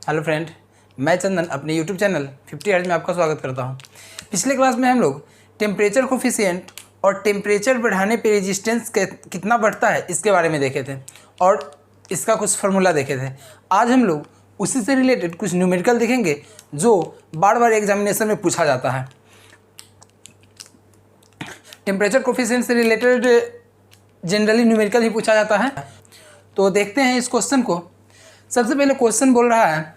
Hello friend, मैं चंदन अपने YouTube channel 50 hertz में आपका स्वागत करता हूं। पिछले क्लास में हम लोग टेम्परेचर कोफिशिएंट और टेम्परेचर बढ़ाने पे रेजिस्टेंस कितना बढ़ता है इसके बारे में देखे थे और इसका कुछ फार्मूला देखे थे। आज हम लोग उसी से रिलेटेड कुछ न्यूमेरिकल देखेंगे जो बार बार एग्जामिनेशन में पूछा जाता है। टेम्परेचर कोफिशिएंट से रिलेटेड जनरली न्यूमेरिकल ही पूछा जाता है। तो देखते हैं इस क्वेश्चन को। सबसे पहले क्वेश्चन बोल रहा है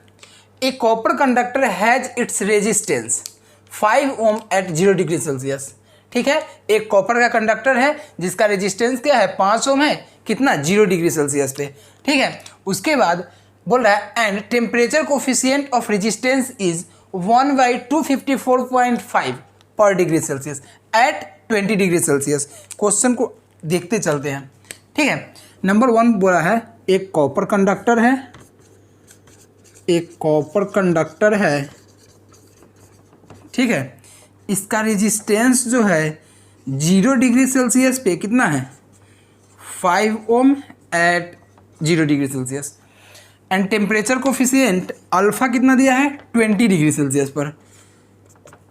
a copper conductor has its resistance 5 ohm at 0 degree Celsius. ठीक है, एक कॉपर का कंडक्टर है जिसका रेजिस्टेंस क्या है, 5 ओम है, कितना, 0 डिग्री सेल्सियस पे। ठीक है, उसके बाद बोल रहा है and temperature coefficient of resistance is 1/254.5 पर degree Celsius at 20 degree Celsius. Question को देखते चलते हैं। ठीक है, नंबर 1 बोला है एक कॉपर कंडक्टर है, एक कॉपर कंडक्टर है। ठीक है, इसका रेजिस्टेंस जो है 0 डिग्री सेल्सियस पे कितना है, 5 ohm at 0 degree Celsius. And temperature coefficient alpha कितना दिया है, 20 डिग्री सेल्सियस पर।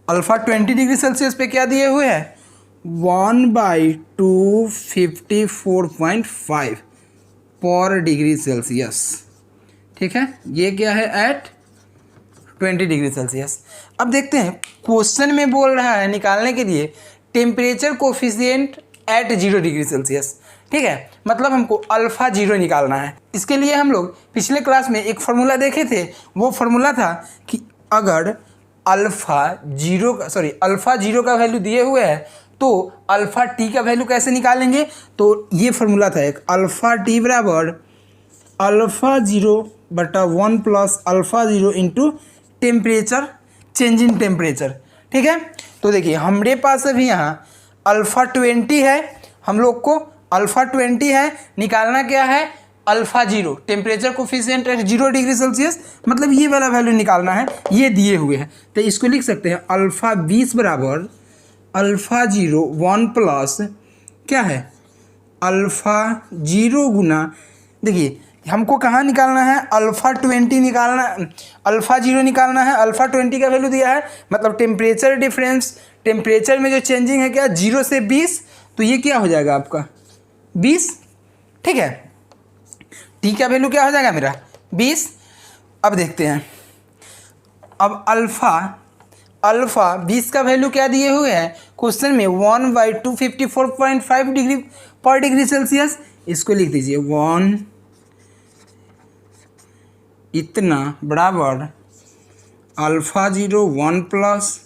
अल्फा 20 डिग्री सेल्सियस पे क्या दिए हुए हैं, 1/254.5 पर डिग्री सेल्सियस। ठीक है, ये क्या है, एट 20 डिग्री सेल्सियस। अब देखते हैं क्वेश्चन में बोल रहा है निकालने के लिए temperature coefficient at 0 degree Celsius. ठीक है, मतलब हमको अल्फ़ा 0 निकालना है। इसके लिए हम लोग पिछले क्लास में एक फार्मूला देखे थे। वो फार्मूला था कि अगर अल्फ़ा 0 का वैल्यू दिए हुए है तो अल्फ़ा टी का वैल्यू कैसे निकालेंगे। तो ये फार्मूला था एक, अल्फ़ा टी बराबर alpha 0/1 plus alpha 0 into temperature, change in temperature. ठीक है, तो देखिए हमारे पास अभी यहाँ अल्फ़ा 20 है, हम लोग को अल्फ़ा 20 है, निकालना क्या है, alpha 0, temperature coefficient at 0 degree Celsius, मतलब ये वाला वैल्यू निकालना है। ये दिए हुए हैं तो इसको लिख सकते हैं अल्फ़ा 20 बराबर अल्फ़ा 0 1 प्लस क्या है, अल्फ़ा 0 गुना, देखिए हमको कहाँ निकालना है, अल्फ़ा 20 निकालना, अल्फ़ा 0 निकालना है। अल्फ़ा 20 का वैल्यू दिया है, मतलब टेम्परेचर डिफरेंस, टेम्परेचर में जो चेंजिंग है क्या, 0 से 20, तो ये क्या हो जाएगा आपका 20। ठीक है, टी का वैल्यू क्या हो जाएगा मेरा 20। अब देखते हैं, अब अल्फ़ा 20 का वैल्यू क्या दिए हुए हैं क्वेश्चन में, 1/254.5 डिग्री पर डिग्री सेल्सियस। इसको लिख दीजिए 1 इतना बराबर अल्फ़ा 0 1 प्लस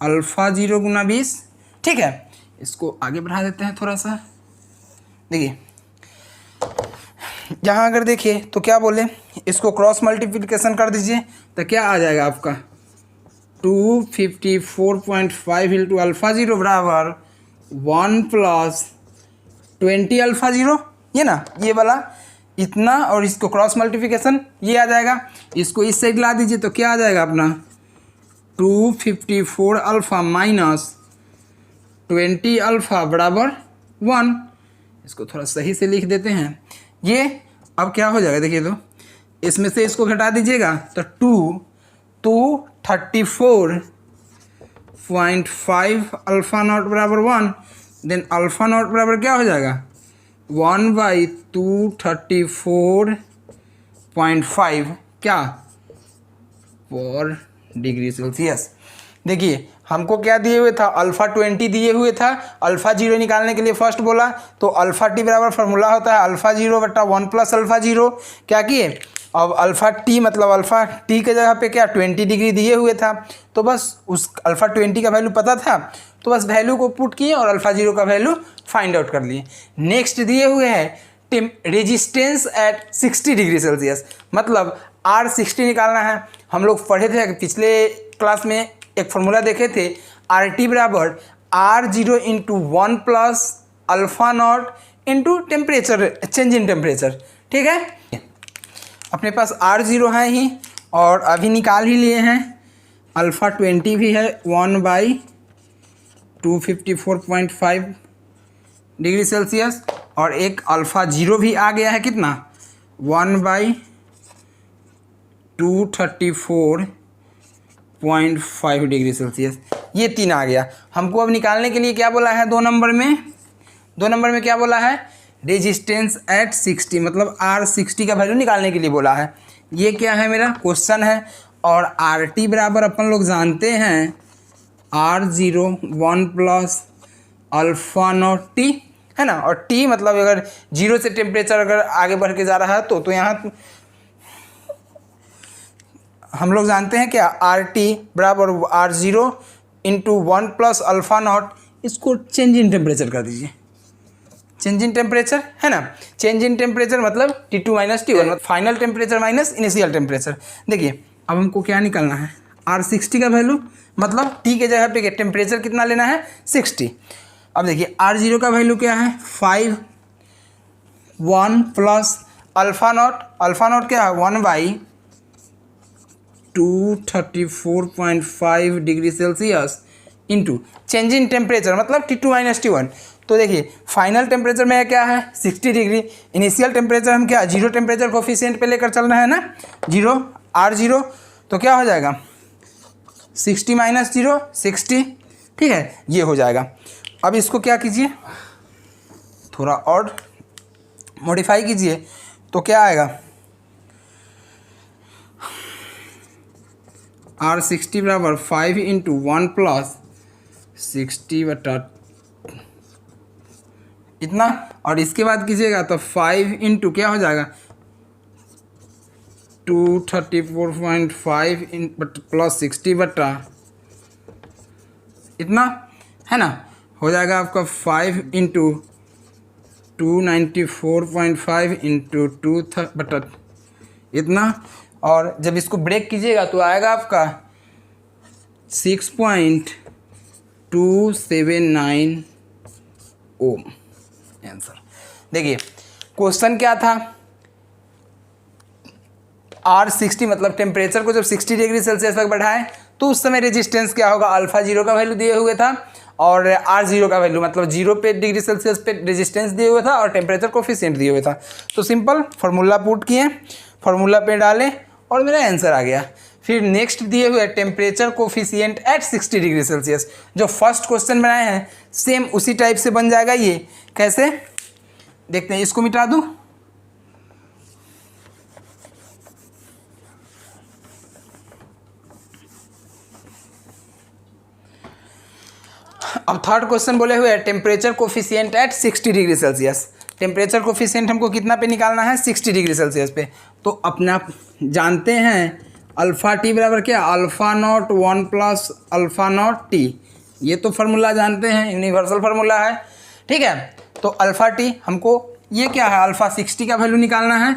अल्फ़ा 0 गुना 20। ठीक है, इसको आगे बढ़ा देते हैं थोड़ा सा। देखिए यहाँ अगर देखिए तो क्या बोले, इसको क्रॉस मल्टीप्लिकेशन कर दीजिए तो क्या आ जाएगा आपका, 254.5 इंटू अल्फ़ा 0 बराबर 1 प्लस 20 अल्फ़ा 0, ये ना, ये वाला इतना, और इसको क्रॉस मल्टीप्लिकेशन ये आ जाएगा। इसको इस साइड ला दीजिए तो क्या आ जाएगा अपना, 254 अल्फ़ा माइनस 20 अल्फ़ा बराबर 1। इसको थोड़ा सही से लिख देते हैं। ये अब क्या हो जाएगा, देखिए तो इसमें से इसको घटा दीजिएगा तो 234.5 अल्फ़ा नॉट बराबर 1, देन अल्फ़ा नॉट बराबर क्या हो जाएगा, 1/234.5 क्या, पर डिग्री सेल्सियस। देखिए हमको क्या दिए हुए था, अल्फ़ा 20 दिए हुए था। अल्फ़ा 0 निकालने के लिए फर्स्ट बोला तो अल्फ़ा टी बराबर फार्मूला होता है अल्फ़ा 0/1 प्लस अल्फ़ा 0। क्या किए, अब अल्फ़ा टी मतलब अल्फ़ा टी के जगह पे क्या 20 डिग्री दिए हुए था, तो बस उस अल्फ़ा 20 का वैल्यू पता था तो बस वैल्यू को पुट किए और अल्फ़ा 0 का वैल्यू फाइंड आउट कर लिए। नेक्स्ट दिए हुए हैं रेजिस्टेंस एट 60 डिग्री सेल्सियस, मतलब R60 निकालना है। हम लोग पढ़े थे पिछले क्लास में, एक फार्मूला देखे थे, RT बराबर R0 into 1 plus alpha not into temperature, change in temperature. ठीक है, अपने पास R0 है ही और अभी निकाल ही लिए हैं। अल्फ़ा 20 भी है 1/254.5 डिग्री सेल्सियस, और एक अल्फ़ा 0 भी आ गया है, कितना, 1/2 234.5 डिग्री सेल्सियस। ये 3 आ गया। हमको अब निकालने के लिए क्या बोला है 2 नंबर में? 2 नंबर में क्या बोला है? रेजिस्टेंस एट 60, मतलब R60 का वैल्यू निकालने के लिए बोला है। ये क्या है मेरा क्वेश्चन है। और RT बराबर अपन लोग जानते हैं R0 1 plus alpha not T, है ना। और T मतलब अगर 0 से टेम्परेचर अगर आगे बढ़ के जा रहा है तो यहाँ हम लोग जानते हैं क्या RT बराबर R0 into 1 plus alpha not, इसको चेंज इन टेम्परेचर कर दीजिए। चेंज इन टेम्परेचर है ना, चेंज इन टेम्परेचर मतलब T2 minus T1, final temperature minus initial temperature. देखिए अब हमको क्या निकालना है R60 का वैल्यू, मतलब T के जगह पे टेम्परेचर कितना लेना है 60। अब देखिए R0 का वैल्यू क्या है 5, 1 प्लस अल्फ़ा नॉट क्या है 1/234.5 degree Celsius into change in temperature मतलब T2 माइनस T1। तो देखिए फाइनल टेम्परेचर में क्या है 60 डिग्री, इनिशियल टेम्परेचर हम क्या 0 टेम्परेचर कोफिशिएंट पे लेकर चल रहे हैं ना, 0 R0, तो क्या हो जाएगा 60 माइनस 0 60, ठीक है, ये हो जाएगा। अब इसको क्या कीजिए थोड़ा और मॉडिफाई कीजिए, तो क्या आएगा R60 बराबर 5 इंटू 1 प्लस 60 बटा इतना, और इसके बाद कीजिएगा तो 5 इंटू क्या हो जाएगा 234.5 प्लस 60 बटा इतना, है ना, हो जाएगा आपका 5 इंटू 294.5 इंटू 2 बटा इतना, और जब इसको ब्रेक कीजिएगा तो आएगा आपका 6.279 ओम आंसर। देखिए क्वेश्चन क्या था R60 मतलब टेम्परेचर को जब 60 डिग्री सेल्सियस तक बढ़ाएं तो उस समय रेजिस्टेंस क्या होगा, अल्फा 0 का वैल्यू दिए हुए था और R0 का वैल्यू मतलब 0 पे डिग्री सेल्सियस पे रेजिस्टेंस दिए हुए था और टेम्परेचर कोफिशिएंट दिए हुए था। तो सिंपल फार्मूला पुट किए, फार्मूला पे डालें और मेरा आंसर आ गया। फिर नेक्स्ट दिए हुए temperature coefficient at 60 degree Celsius, जो फर्स्ट क्वेश्चन बनाए हैं सेम उसी टाइप से बन जाएगा। ये कैसे देखते हैं, इसको मिटा दूं, अब थर्ड क्वेश्चन बोले हुए temperature coefficient at 60 degree Celsius. Temperature coefficient हमको कितना पे निकालना है 60 डिग्री सेल्सियस पे। तो अपना जानते हैं अल्फ़ा टी बराबर क्या alpha not 1 plus alpha not T, ये तो फार्मूला जानते हैं, यूनिवर्सल फार्मूला है, ठीक है। तो अल्फ़ा टी हमको ये क्या है अल्फ़ा 60 का वैल्यू निकालना है,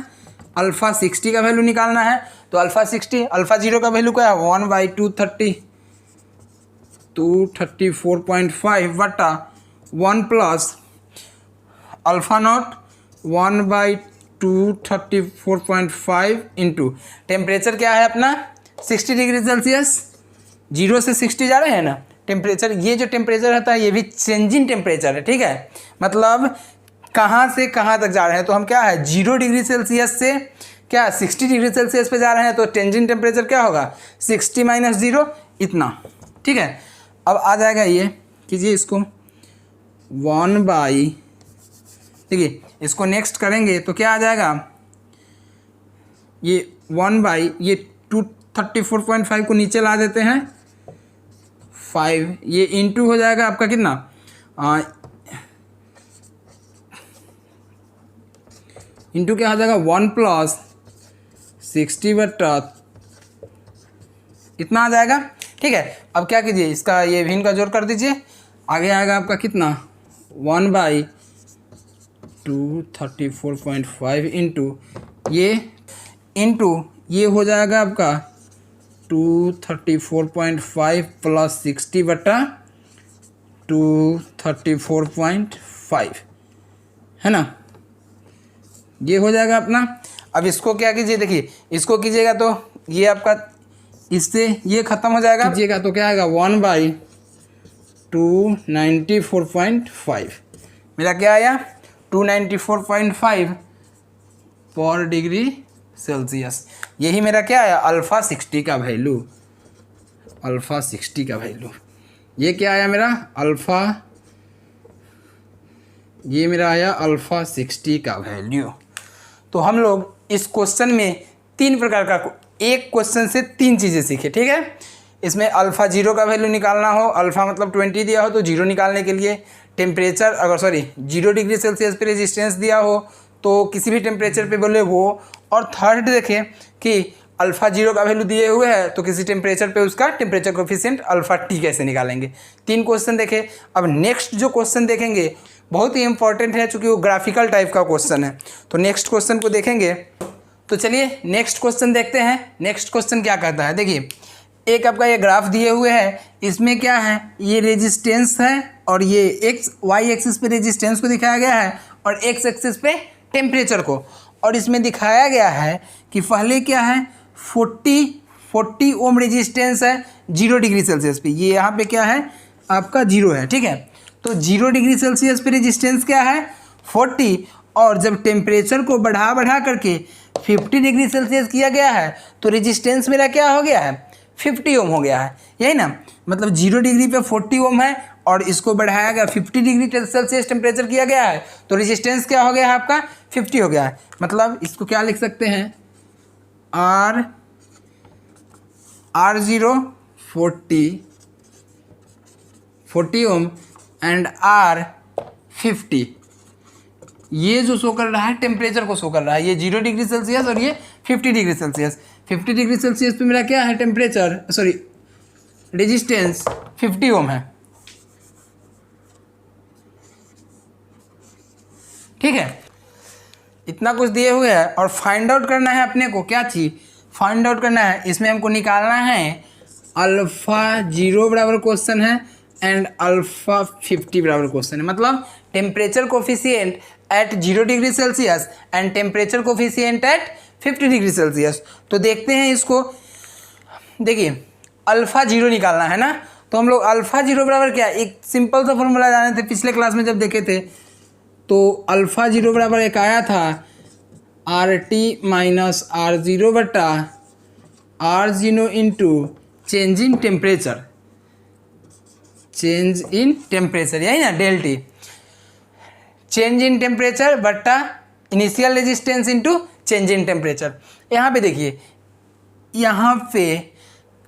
अल्फ़ा 60 का वैल्यू निकालना है। तो अल्फ़ा 60 अल्फ़ा 0 का वैल्यू क्या है 1/234.5 बटा 1 plus alpha not 1/234.5 into temperature क्या है अपना 60 डिग्री सेल्सियस, 0 से 60 जा रहे हैं ना टेम्परेचर। ये जो टेम्परेचर रहता है ये भी चेंजिंग टेम्परेचर है, ठीक है, मतलब कहाँ से कहाँ तक जा रहे हैं। तो हम क्या है 0 डिग्री सेल्सियस से क्या 60 डिग्री सेल्सियस पे जा रहे हैं, तो चेंजिंग टेम्परेचर क्या होगा 60 माइनस 0 इतना, ठीक है। अब आ जाएगा ये कीजिए इसको 1/, देखिए इसको नेक्स्ट करेंगे तो क्या आ जाएगा ये 1/, ये 234.5 को नीचे ला देते हैं 5, ये इंटू हो जाएगा आपका कितना इंटू क्या हो जाएगा 1 प्लस 60 बटा इतना आ जाएगा, ठीक है। अब क्या कीजिए इसका ये भिन्न का जोड़ कर दीजिए, आगे आएगा आपका कितना 1/234.5 इंटू ये हो जाएगा आपका 234.5 प्लस 60 बटा 234.5, है ना, ये हो जाएगा अपना। अब इसको क्या कीजिए देखिए इसको कीजिएगा तो ये आपका इससे ये ख़त्म हो जाएगा, कीजिएगा तो क्या आएगा 1/294.5, मेरा क्या आया 294.5 पर डिग्री सेल्सियस। यही मेरा क्या आया, अल्फ़ा 60 का वैल्यू, अल्फ़ा 60 का वैल्यू। ये क्या आया मेरा अल्फ़ा, ये मेरा आया अल्फ़ा 60 का वैल्यू। तो हम लोग इस क्वेश्चन में 3 प्रकार का, एक क्वेश्चन से 3 चीज़ें सीखे, ठीक है। इसमें अल्फ़ा 0 का वैल्यू निकालना हो, अल्फ़ा मतलब 20 दिया हो तो 0 निकालने के लिए, टेम्परेचर अगर 0 डिग्री सेल्सियस पे रेजिस्टेंस दिया हो तो किसी भी टेम्परेचर पे बोले वो, और थर्ड देखें कि अल्फ़ा 0 का वैल्यू दिए हुए है तो किसी टेम्परेचर पे उसका टेम्परेचर कोफिशिएंट अल्फ़ा टी कैसे निकालेंगे। 3 क्वेश्चन देखे। अब नेक्स्ट जो क्वेश्चन देखेंगे बहुत ही इंपॉर्टेंट है, चूँकि वो ग्राफिकल टाइप का क्वेश्चन है। तो नेक्स्ट क्वेश्चन को देखेंगे। तो चलिए नेक्स्ट क्वेश्चन देखते हैं। नेक्स्ट क्वेश्चन क्या कहता है, देखिए एक आपका ये ग्राफ दिए हुए है, इसमें क्या है, ये रेजिस्टेंस है और ये एक्स वाई एक्सिस पे रेजिस्टेंस को दिखाया गया है और एक्स एक्सिस पे टेम्परेचर को, और इसमें दिखाया गया है कि पहले क्या है 40 ओम रेजिस्टेंस है 0 डिग्री सेल्सियस पे, ये यहाँ पे क्या है आपका 0 है, ठीक है। तो 0 डिग्री सेल्सियस पे रेजिस्टेंस क्या है 40, और जब टेम्परेचर को बढ़ा करके 50 डिग्री सेल्सियस किया गया है तो रेजिस्टेंस मेरा क्या हो गया है 50 ओम हो गया है, यही ना। मतलब 0 डिग्री पे 40 ओम है और इसको बढ़ाया गया 50 डिग्री सेल्सियस टेम्परेचर किया गया है तो रेजिस्टेंस क्या हो गया है आपका 50 हो गया है। मतलब इसको क्या लिख सकते हैं, R0 40 ओम एंड R 50, ये जो शो कर रहा है टेम्परेचर को शो कर रहा है, ये 0 डिग्री सेल्सियस और ये 50 डिग्री सेल्सियस। 50 डिग्री सेल्सियस पे मेरा क्या है टेम्परेचर, सॉरी रेजिस्टेंस 50 ओम है, ठीक है। इतना कुछ दिए हुए है और फाइंड आउट करना है अपने को, क्या चीज़ फाइंड आउट करना है, इसमें हमको निकालना है अल्फ़ा 0 बराबर क्वेश्चन है एंड अल्फ़ा 50 बराबर क्वेश्चन है। मतलब temperature coefficient at 0 degree Celsius and temperature coefficient at 50 degree Celsius. तो देखते हैं इसको, देखिए अल्फ़ा 0 निकालना है ना, तो हम लोग अल्फ़ा 0 बराबर क्या, एक सिंपल सा फॉर्मूला जाने थे पिछले क्लास में जब देखे थे, तो अल्फ़ा 0 बराबर एक आया था RT माइनस R0 बटा R0 into change in temperature, change in temperature, यही ना del T, change in temperature बट्टा initial resistance into change in temperature. यहाँ पे देखिए, यहाँ पे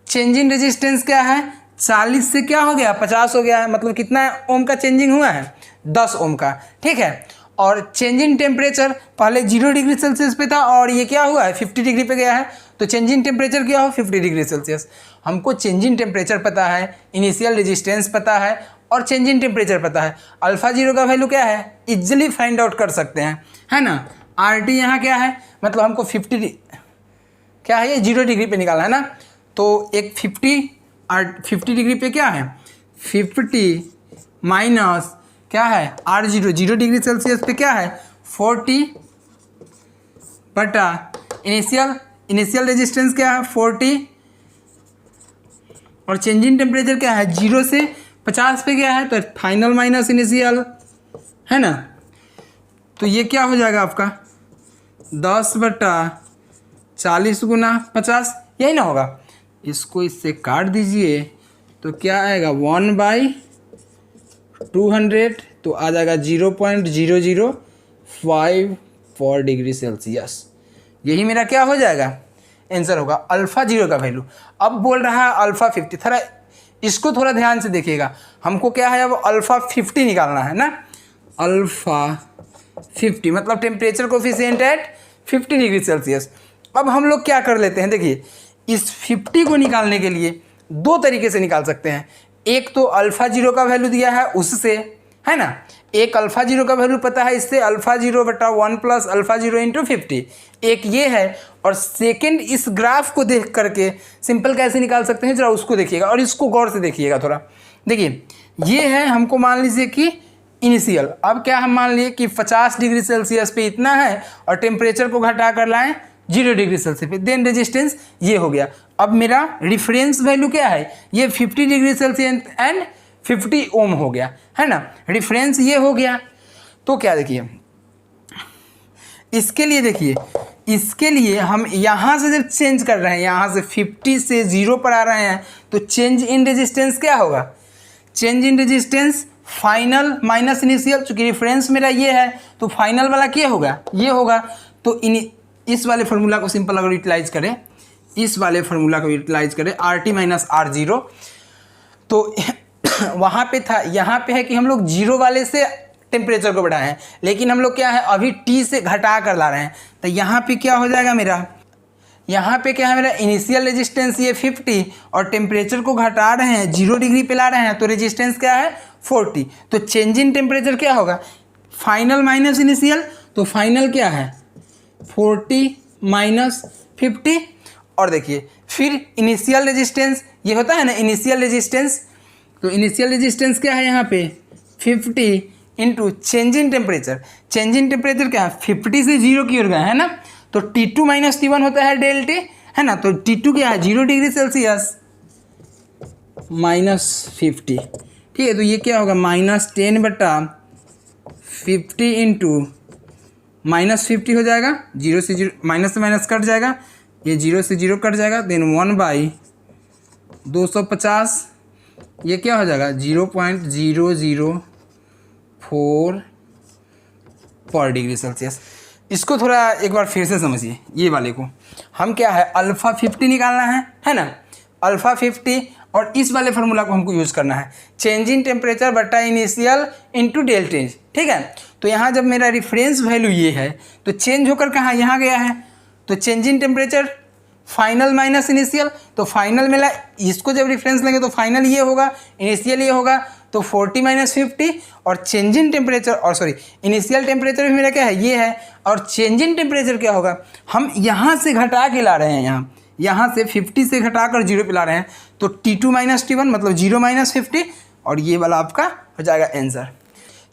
चेंज इन रेजिस्टेंस क्या है 40 से क्या हो गया 50 हो गया है, मतलब कितना ओम का चेंजिंग हुआ है 10 ओम का, ठीक है। और चेंज इन टेम्परेचर पहले 0 डिग्री सेल्सियस पे था और ये क्या हुआ है 50 डिग्री पे गया है, तो चेंज इन टेम्परेचर क्या हो 50 डिग्री सेल्सियस। हमको चेंज इन टेम्परेचर पता है, इनिशियल रेजिस्टेंस पता है और चेंज इन टेम्परेचर पता है। अल्फ़ा 0 का वैल्यू क्या है इजीली फाइंड आउट कर सकते हैं, है ना। RT यहाँ क्या है, मतलब हमको 50 क्या है, ये 0 डिग्री पे निकालना है ना, तो एक 50 डिग्री पे क्या है 50 माइनस क्या है R0 0 डिग्री सेल्सियस पे क्या है 40 बटा इनिशियल रेजिस्टेंस क्या है 40 और चेंज इन टेम्परेचर क्या है 0 से 50 पे क्या है, तो फाइनल माइनस इनिशियल, है ना। तो ये क्या हो जाएगा आपका 10 बटा 40 गुना 50, यही ना होगा। इसको इससे काट दीजिए तो क्या आएगा 1/200, तो आ जाएगा 0.0054 डिग्री सेल्सियस। यही मेरा क्या हो जाएगा आंसर होगा अल्फ़ा 0 का वैल्यू। अब बोल रहा है अल्फ़ा 50, थोड़ा इसको थोड़ा ध्यान से देखिएगा, हमको क्या है अब अल्फ़ा 50 निकालना है ना। अल्फ़ा 50 मतलब temperature coefficient at 50 degree Celsius. अब हम लोग क्या कर लेते हैं, देखिए इस 50 को निकालने के लिए 2 तरीके से निकाल सकते हैं। एक तो अल्फ़ा 0 का वैल्यू दिया है उससे, है ना, एक अल्फ़ा 0 का वैल्यू पता है इससे अल्फ़ा 0 बटा 1 प्लस अल्फ़ा 0 इंटू 50, एक ये है। और सेकंड इस ग्राफ को देख करके सिंपल कैसे निकाल सकते हैं जरा उसको देखिएगा और इसको गौर से देखिएगा थोड़ा। देखिए ये है, हमको मान लीजिए कि इनिशियल, अब क्या हम मान लिए कि 50 डिग्री सेल्सियस पे इतना है और टेम्परेचर को घटा कर लाएं 0 डिग्री सेल्सियस पे, देन रेजिस्टेंस ये हो गया। अब मेरा रिफरेंस वैल्यू क्या है, ये 50 डिग्री सेल्सियस एंड 50 ओम हो गया, है ना, रिफरेंस ये हो गया। तो क्या देखिए इसके लिए, देखिए इसके लिए हम यहाँ से जब चेंज कर रहे हैं, यहाँ से 50 से 0 पर आ रहे हैं, तो चेंज इन रेजिस्टेंस क्या होगा? Change in resistance final minus initial, चूँकि रेफरेंस मेरा ये है तो फाइनल वाला क्या होगा? ये होगा। तो इस वाले फार्मूला को सिंपल अगर यूटिलाइज करें, इस वाले फार्मूला को यूटिलाइज करें RT माइनस R0, तो वहाँ पे था, यहाँ पे है कि हम लोग 0 वाले से टेम्परेचर को बढ़ाए हैं, लेकिन हम लोग क्या है अभी T से घटा कर ला रहे हैं। तो यहाँ पे क्या हो जाएगा मेरा, यहाँ पे क्या है मेरा इनिशियल रेजिस्टेंस ये 50 और टेम्परेचर को घटा रहे हैं 0 डिग्री पे ला रहे हैं, तो रेजिस्टेंस क्या है 40। तो चेंज इन टेम्परेचर क्या होगा? फाइनल माइनस इनिशियल, तो फाइनल क्या है 40 माइनस 50। और देखिए फिर इनिशियल रेजिस्टेंस ये होता है ना इनिशियल रेजिस्टेंस, तो इनिशियल रेजिस्टेंस क्या है यहाँ पे 50 into change in temperature. Change in temperature क्या है 50 से 0 की ओर गया है ना, तो T2 माइनस T1 होता है डेल T, है ना। तो T2 क्या है 0 डिग्री सेल्सियस माइनस 50, ठीक है। तो ये क्या होगा -10 बटा 50 इंटू -50 हो जाएगा, 0 से 0 माइनस से माइनस कट जाएगा, ये 0 से 0 कट जाएगा, देन 1/250, ये क्या हो जाएगा 0.004 पर डिग्री सेल्सियस। इसको थोड़ा एक बार फिर से समझिए, ये वाले को हम क्या है अल्फ़ा 50 निकालना है ना, अल्फ़ा 50, और इस वाले फार्मूला को हमको यूज़ करना है चेंज इन टेम्परेचर बटा इनिशियल इंटू डेल चेंज, ठीक है। तो यहाँ जब मेरा रेफरेंस वैल्यू ये है तो चेंज होकर कहाँ यहाँ गया है, तो change in temperature final minus initial, तो फाइनल में इसको जब रेफरेंस लेंगे तो फाइनल ये होगा, इनिशियल ये होगा, तो 40 माइनस 50, और चेंज इन टेम्परेचर और सॉरी इनिशियल टेम्परेचर भी मेरा क्या है ये है, और चेंज इन टेम्परेचर क्या होगा हम यहाँ से घटा के ला रहे हैं, यहाँ से 50 से घटा कर 0 पे ला रहे हैं, तो T2 माइनस T1 मतलब 0 माइनस 50, और ये वाला आपका हो जाएगा आंसर।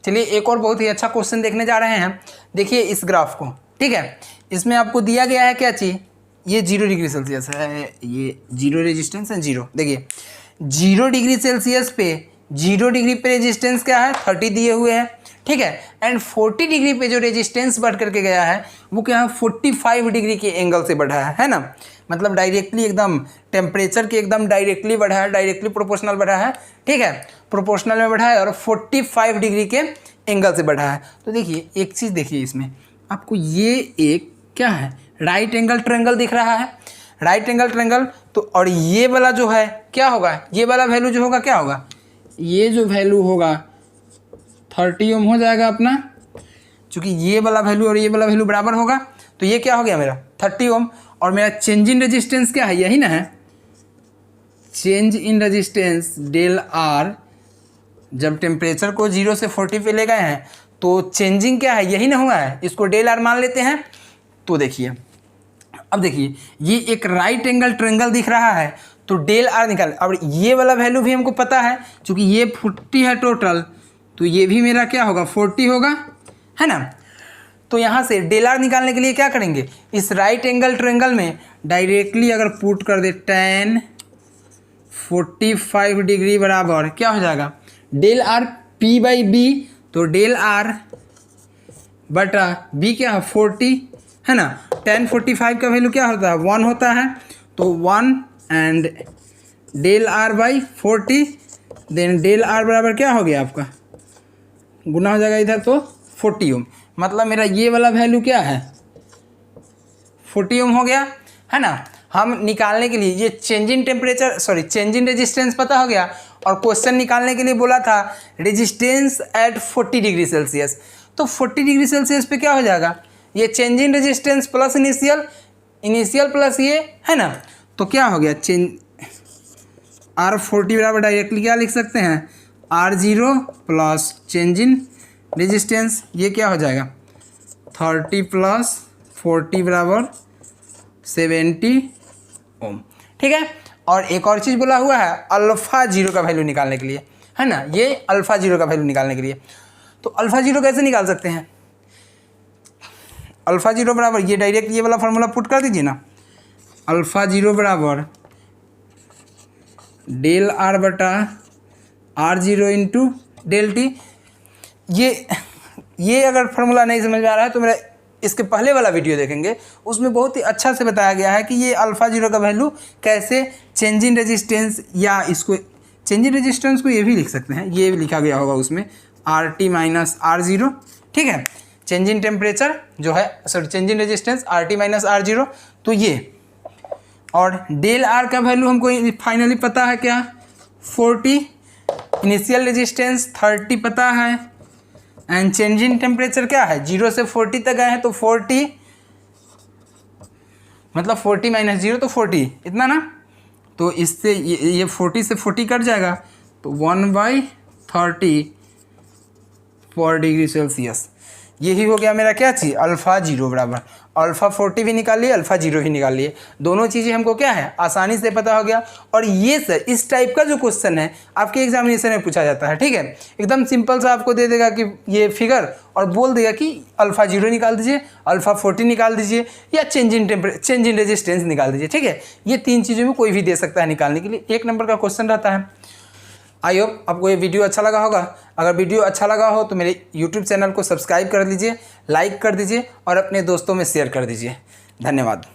चलिए एक और बहुत ही अच्छा क्वेश्चन देखने जा रहे हैं। देखिए इस ग्राफ को, ठीक है, इसमें आपको दिया गया है क्या चीज़, ये 0 डिग्री सेल्सियस है, ये 0 रेजिस्टेंस है 0। देखिए 0 डिग्री सेल्सियस पे 0 डिग्री पे रेजिस्टेंस क्या है 30 दिए हुए हैं, ठीक है, एंड 40 डिग्री पे जो रेजिस्टेंस बढ़ करके गया है वो क्या है 45 डिग्री के एंगल से बढ़ा है ना, मतलब डायरेक्टली एकदम टेम्परेचर के एकदम डायरेक्टली बढ़ा है, डायरेक्टली प्रोपोर्शनल बढ़ा है, ठीक है, प्रोपोर्शनल में बढ़ा है और 45 डिग्री के एंगल से बढ़ा है। तो देखिए एक चीज़ देखिए इसमें आपको ये एक क्या है राइट एंगल ट्रायंगल दिख रहा है, राइट एंगल ट्रायंगल, तो और ये वाला जो है क्या होगा, ये वाला वैल्यू जो होगा क्या होगा, ये जो वैल्यू होगा 30 ओम हो जाएगा अपना, चूँकि ये वाला वैल्यू और ये वाला वैल्यू बराबर होगा, तो ये क्या हो गया मेरा 30 ओम, और मेरा चेंज इन रेजिस्टेंस क्या है यही ना है, change in resistance del R, जब टेम्परेचर को 0 से 40 पे ले गए हैं तो चेंजिंग क्या है यही ना हुआ है, इसको डेल आर मान लेते हैं। तो देखिए अब देखिए ये एक राइट एंगल ट्रायंगल दिख रहा है, तो डेल आर निकाल, अब ये वाला वैल्यू भी हमको पता है क्योंकि ये 40 है टोटल, तो ये भी मेरा क्या होगा 40 होगा, है ना। तो यहाँ से डेल आर निकालने के लिए क्या करेंगे, इस राइट एंगल ट्रायंगल में डायरेक्टली अगर पुट कर दे tan 45 डिग्री बराबर क्या हो जाएगा डेल आर P/B, तो डेल आर बटा B क्या है 40, है ना, tan 45 का वैल्यू क्या होता है 1 होता है, तो 1 and del R by 40, then del R बराबर क्या हो गया आपका गुना हो जाएगा इधर तो 40 ओम, मतलब मेरा ये वाला वैल्यू क्या है 40 ओम हो गया, है ना। हम निकालने के लिए ये change in temperature sorry change in resistance पता हो गया, और क्वेश्चन निकालने के लिए बोला था रेजिस्टेंस एट 40 डिग्री सेल्सियस, तो 40 डिग्री सेल्सियस पे क्या हो जाएगा ये change in resistance plus initial, initial plus ये, है ना, तो क्या हो गया चेंज R40 बराबर डायरेक्टली क्या लिख सकते हैं R0 plus change in resistance, ये क्या हो जाएगा 30 प्लस 40 बराबर 70 ओम, ठीक है। और एक और चीज़ बोला हुआ है अल्फ़ा 0 का वैल्यू निकालने के लिए, है ना, ये अल्फ़ा 0 का वैल्यू निकालने के लिए, तो अल्फ़ा 0 कैसे निकाल सकते हैं, अल्फ़ा 0 बराबर ये डायरेक्ट ये वाला फार्मूला पुट कर दीजिए ना, अल्फ़ा 0 बराबर डेल आर बटा R0 इंटू डेल टी। ये अगर फार्मूला नहीं समझ में आ रहा है तो मेरा इसके पहले वाला वीडियो देखेंगे उसमें बहुत ही अच्छा से बताया गया है कि ये अल्फ़ा जीरो का वैल्यू कैसे चेंज इन रेजिस्टेंस, या इसको चेंज इन रेजिस्टेंस को ये भी लिख सकते हैं, ये लिखा गया होगा उसमें RT माइनस R0, ठीक है। चेंज इन टेम्परेचर जो है, sorry change in resistance RT minus R0, तो ये, और डेल R का वैल्यू हमको फाइनली पता है क्या, 40, इनिशियल रेजिस्टेंस 30 पता है, एंड चेंज इन टेम्परेचर क्या है, 0 से 40 तक गए हैं तो 40, मतलब 40 माइनस 0 तो 40, इतना ना। तो इससे ये 40 से 40 कट जाएगा तो 1/30 4 डिग्री सेल्सियस। यही हो गया मेरा क्या चीज़, अल्फ़ा जीरो बराबर अल्फ़ा 40 भी निकाल लिए, अल्फ़ा जीरो भी निकाल लिए, दोनों चीज़ें हमको क्या है आसानी से पता हो गया। और ये सर इस टाइप का जो क्वेश्चन है आपके एग्जामिनेशन में पूछा जाता है, ठीक है। एकदम सिंपल सा आपको दे देगा कि ये फिगर, और बोल देगा कि अल्फ़ा जीरो निकाल दीजिए, अल्फ़ा 40 निकाल दीजिए, या चेंज इन रेजिस्टेंस निकाल दीजिए, ठीक है। ये 3 चीज़ों में कोई भी दे सकता है निकालने के लिए, 1 नंबर का क्वेश्चन रहता है। आई होप आपको ये वीडियो अच्छा लगा होगा। अगर वीडियो अच्छा लगा हो तो मेरे YouTube चैनल को सब्सक्राइब कर दीजिए, लाइक कर दीजिए और अपने दोस्तों में शेयर कर दीजिए। धन्यवाद।